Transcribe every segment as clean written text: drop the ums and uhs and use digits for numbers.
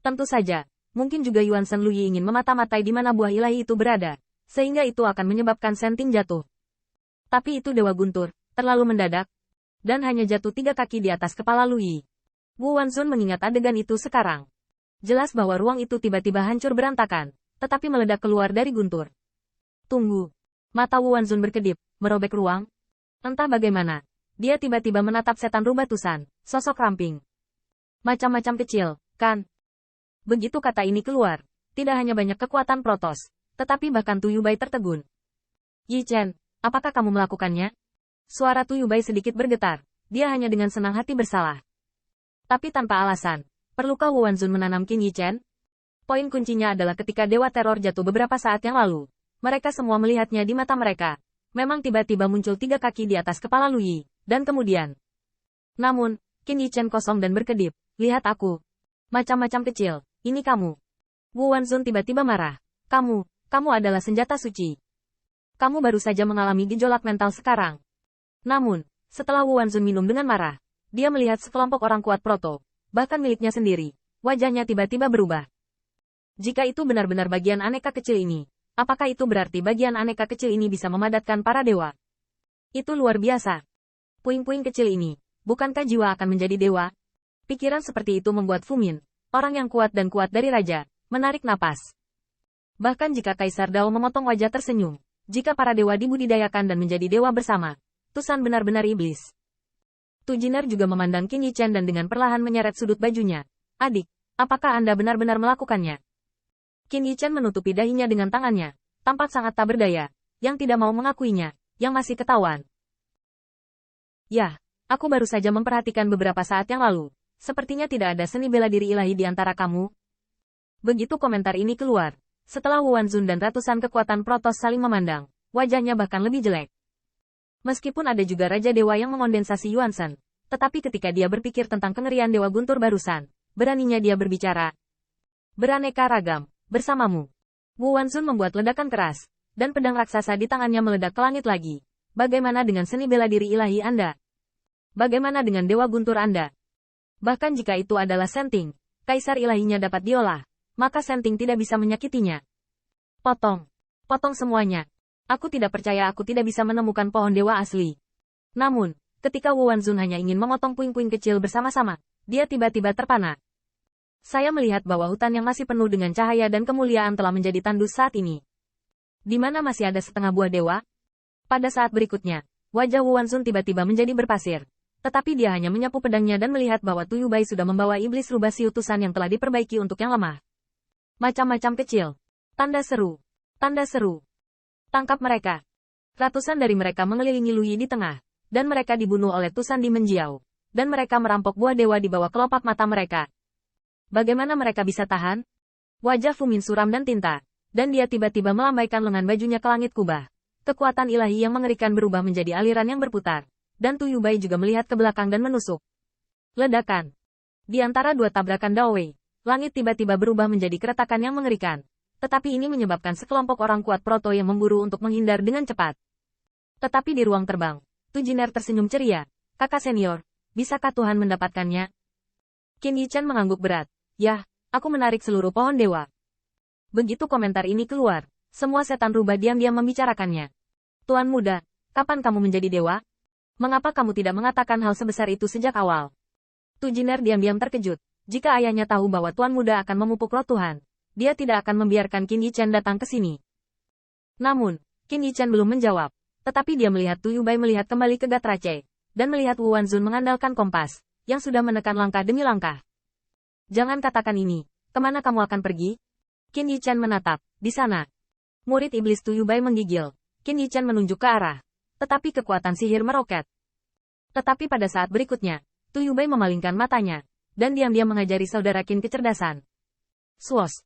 Tentu saja, mungkin juga Yuan Shen Luyi ingin memata-matai di mana buah ilahi itu berada, sehingga itu akan menyebabkan Senting jatuh. Tapi itu Dewa Guntur, terlalu mendadak, dan hanya jatuh 3 kaki di atas kepala Luyi. Wu Wanzun mengingat adegan itu sekarang. Jelas bahwa ruang itu tiba-tiba hancur berantakan, tetapi meledak keluar dari Guntur. Tunggu. Mata Wu Wanzun berkedip, merobek ruang. Entah bagaimana, dia tiba-tiba menatap setan rubah Tusan, sosok ramping. Macam-macam kecil, kan? Begitu kata ini keluar, tidak hanya banyak kekuatan protos, tetapi bahkan Tu Yubai tertegun. Yi Chen, apakah kamu melakukannya? Suara Tu Yubai sedikit bergetar, dia hanya dengan senang hati bersalah. Tapi tanpa alasan, perlukah Wu Wanzun menanam Qin Yi Chen? Poin kuncinya adalah ketika Dewa Teror jatuh beberapa saat yang lalu, mereka semua melihatnya di mata mereka. Memang tiba-tiba muncul 3 kaki di atas kepala Luyi, dan kemudian. Namun, Qin Yi Chen kosong dan berkedip, lihat aku. Macam-macam kecil, ini kamu. Wu Wanzun tiba-tiba marah. Kamu adalah senjata suci. Kamu baru saja mengalami gejolak mental sekarang. Namun, setelah Wu Wanzun minum dengan marah, dia melihat sekelompok orang kuat proto, bahkan miliknya sendiri. Wajahnya tiba-tiba berubah. Jika itu benar-benar bagian aneka kecil ini, apakah itu berarti bagian aneka kecil ini bisa memadatkan para dewa? Itu luar biasa. Puing-puing kecil ini, bukankah jiwa akan menjadi dewa? Pikiran seperti itu membuat Fu Min, orang yang kuat dan kuat dari raja, menarik napas. Bahkan jika Kaisar Dao memotong wajah tersenyum, jika para dewa dibudidayakan dan menjadi dewa bersama, Tusan benar-benar iblis. Tu Jinar juga memandang Qin Yi Chen dan dengan perlahan menyeret sudut bajunya. Adik, apakah Anda benar-benar melakukannya? Qin Yi Chen menutupi dahinya dengan tangannya, tampak sangat tak berdaya, yang tidak mau mengakuinya, yang masih ketahuan. Yah, aku baru saja memperhatikan beberapa saat yang lalu, sepertinya tidak ada seni bela diri ilahi di antara kamu. Begitu komentar ini keluar, setelah Wu Wanzun dan ratusan kekuatan protos saling memandang, wajahnya bahkan lebih jelek. Meskipun ada juga Raja Dewa yang mengondensasi Yuan Shen, tetapi ketika dia berpikir tentang kengerian Dewa Guntur barusan, beraninya dia berbicara. Beraneka ragam. Bersamamu. Wu Wanzun membuat ledakan keras, dan pedang raksasa di tangannya meledak ke langit lagi. Bagaimana dengan seni bela diri ilahi Anda? Bagaimana dengan Dewa Guntur Anda? Bahkan jika itu adalah Senting, kaisar ilahinya dapat diolah, maka Senting tidak bisa menyakitinya. Potong. Potong semuanya. Aku tidak percaya aku tidak bisa menemukan pohon dewa asli. Namun, ketika Wu Wanzun hanya ingin memotong puing-puing kecil bersama-sama, dia tiba-tiba terpana. Saya melihat bahwa hutan yang masih penuh dengan cahaya dan kemuliaan telah menjadi tandus saat ini. Di mana masih ada setengah buah dewa? Pada saat berikutnya, wajah Wu Wanzun tiba-tiba menjadi berpasir. Tetapi dia hanya menyapu pedangnya dan melihat bahwa Tu Yubai sudah membawa iblis rubah siutusan yang telah diperbaiki untuk yang lemah. Macam-macam kecil. Tanda seru. Tanda seru. Tangkap mereka. Ratusan dari mereka mengelilingi Luyi di tengah, dan mereka dibunuh oleh Tusan di Menjiao. Dan mereka merampok buah dewa di bawah kelopak mata mereka. Bagaimana mereka bisa tahan? Wajah Fu Min suram dan tinta, dan dia tiba-tiba melambaikan lengan bajunya ke langit kubah. Kekuatan ilahi yang mengerikan berubah menjadi aliran yang berputar, dan Tu Yubai juga melihat ke belakang dan menusuk. Ledakan. Di antara dua tabrakan Dao Wei, langit tiba-tiba berubah menjadi keretakan yang mengerikan. Tetapi ini menyebabkan sekelompok orang kuat proto yang memburu untuk menghindar dengan cepat. Tetapi di ruang terbang, Tu Jinar tersenyum ceria. Kakak senior, bisakah Tuhan mendapatkannya? Qin Yi Chen mengangguk berat. Yah, aku menarik seluruh pohon dewa. Begitu komentar ini keluar, semua setan rubah diam-diam membicarakannya. Tuan muda, kapan kamu menjadi dewa? Mengapa kamu tidak mengatakan hal sebesar itu sejak awal? Tu Jinar diam-diam terkejut. Jika ayahnya tahu bahwa Tuan muda akan memupuk roh Tuhan, dia tidak akan membiarkan Qin Yi Chen datang ke sini. Namun, Qin Yi Chen belum menjawab, tetapi dia melihat Tu Yubai melihat kembali ke Gatrace, dan melihat Wu Wanzun mengandalkan kompas, yang sudah menekan langkah demi langkah. Jangan katakan ini, kemana kamu akan pergi? Qin Yi Chen menatap, di sana. Murid iblis Tu Yubai menggigil. Qin Yi Chen menunjuk ke arah. Tetapi kekuatan sihir meroket. Tetapi pada saat berikutnya, Tu Yubai memalingkan matanya, dan diam-diam mengajari saudara Qin kecerdasan. Swos.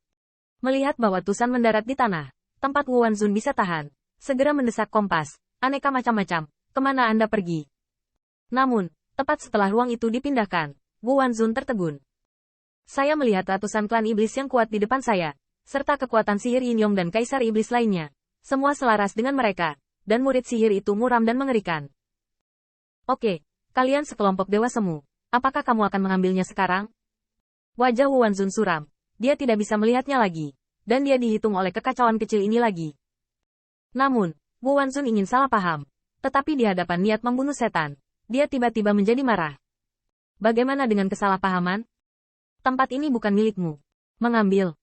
Melihat bahwa Tusan mendarat di tanah, tempat Wu Wanzun bisa tahan, segera mendesak kompas, aneka macam-macam, kemana Anda pergi? Namun, tepat setelah ruang itu dipindahkan, Wu Wanzun tertegun. Saya melihat ratusan klan iblis yang kuat di depan saya, serta kekuatan sihir Yin Yong dan kaisar iblis lainnya. Semua selaras dengan mereka, dan murid sihir itu muram dan mengerikan. Oke, kalian sekelompok dewa semu, apakah kamu akan mengambilnya sekarang? Wajah Wu Wanzun suram. dia tidak bisa melihatnya lagi. Dan dia dihitung oleh kekacauan kecil ini lagi. Namun, Wu Wanzun ingin salah paham. Tetapi di hadapan niat membunuh setan, dia tiba-tiba menjadi marah. Bagaimana dengan kesalahpahaman? Tempat ini bukan milikmu. Mengambil.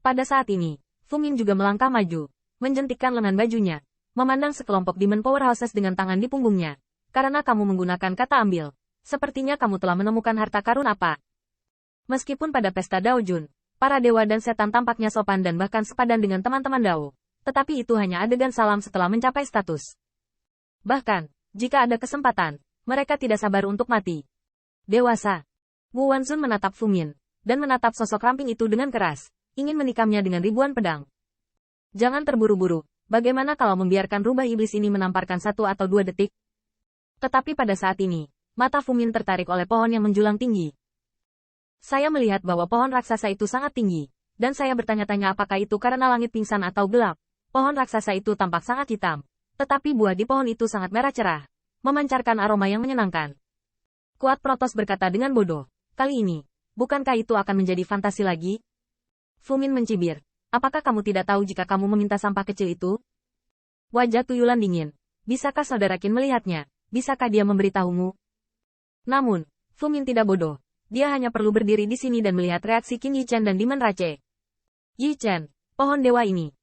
Pada saat ini, Fu Min juga melangkah maju, menjentikkan lengan bajunya, memandang sekelompok Demon Powerhouses dengan tangan di punggungnya. Karena kamu menggunakan kata ambil, sepertinya kamu telah menemukan harta karun apa. Meskipun pada pesta Dao Jun, para dewa dan setan tampaknya sopan dan bahkan sepadan dengan teman-teman Dao, tetapi itu hanya adegan salam setelah mencapai status. Bahkan, jika ada kesempatan, mereka tidak sabar untuk mati. Dewasa. Wu Wanzun menatap Fu Min, dan menatap sosok ramping itu dengan keras, ingin menikamnya dengan ribuan pedang. Jangan terburu-buru, bagaimana kalau membiarkan rubah iblis ini menamparkan 1 atau 2 detik? Tetapi pada saat ini, mata Fu Min tertarik oleh pohon yang menjulang tinggi. Saya melihat bahwa pohon raksasa itu sangat tinggi, dan saya bertanya-tanya apakah itu karena langit pingsan atau gelap. Pohon raksasa itu tampak sangat hitam, tetapi buah di pohon itu sangat merah cerah, memancarkan aroma yang menyenangkan. Kuat Protos berkata dengan bodoh, kali ini, bukankah itu akan menjadi fantasi lagi? Fu Min mencibir, apakah kamu tidak tahu jika kamu meminta sampah kecil itu? Wajah tuyulan dingin, bisakah saudara Qin melihatnya? Bisakah dia memberitahumu? Namun, Fu Min tidak bodoh. Dia hanya perlu berdiri di sini dan melihat reaksi Qin Yichen dan Demon Rache. Yichen, pohon dewa ini.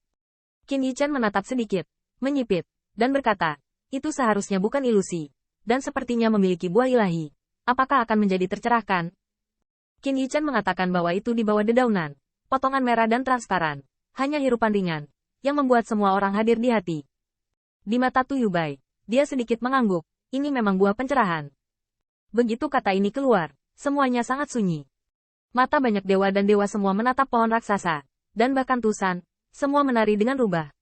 Qin Yichen menatap sedikit, menyipit, dan berkata, itu seharusnya bukan ilusi, dan sepertinya memiliki buah ilahi. Apakah akan menjadi tercerahkan? Qin Yichen mengatakan bahwa itu di bawah dedaunan, potongan merah dan transparan, hanya hirupan ringan, yang membuat semua orang hadir di hati. Di mata Tu Yubai, dia sedikit mengangguk, ini memang buah pencerahan. Begitu kata ini keluar, semuanya sangat sunyi. Mata banyak dewa dan dewa semua menatap pohon raksasa, dan bahkan Tusan, semua menari dengan rubah.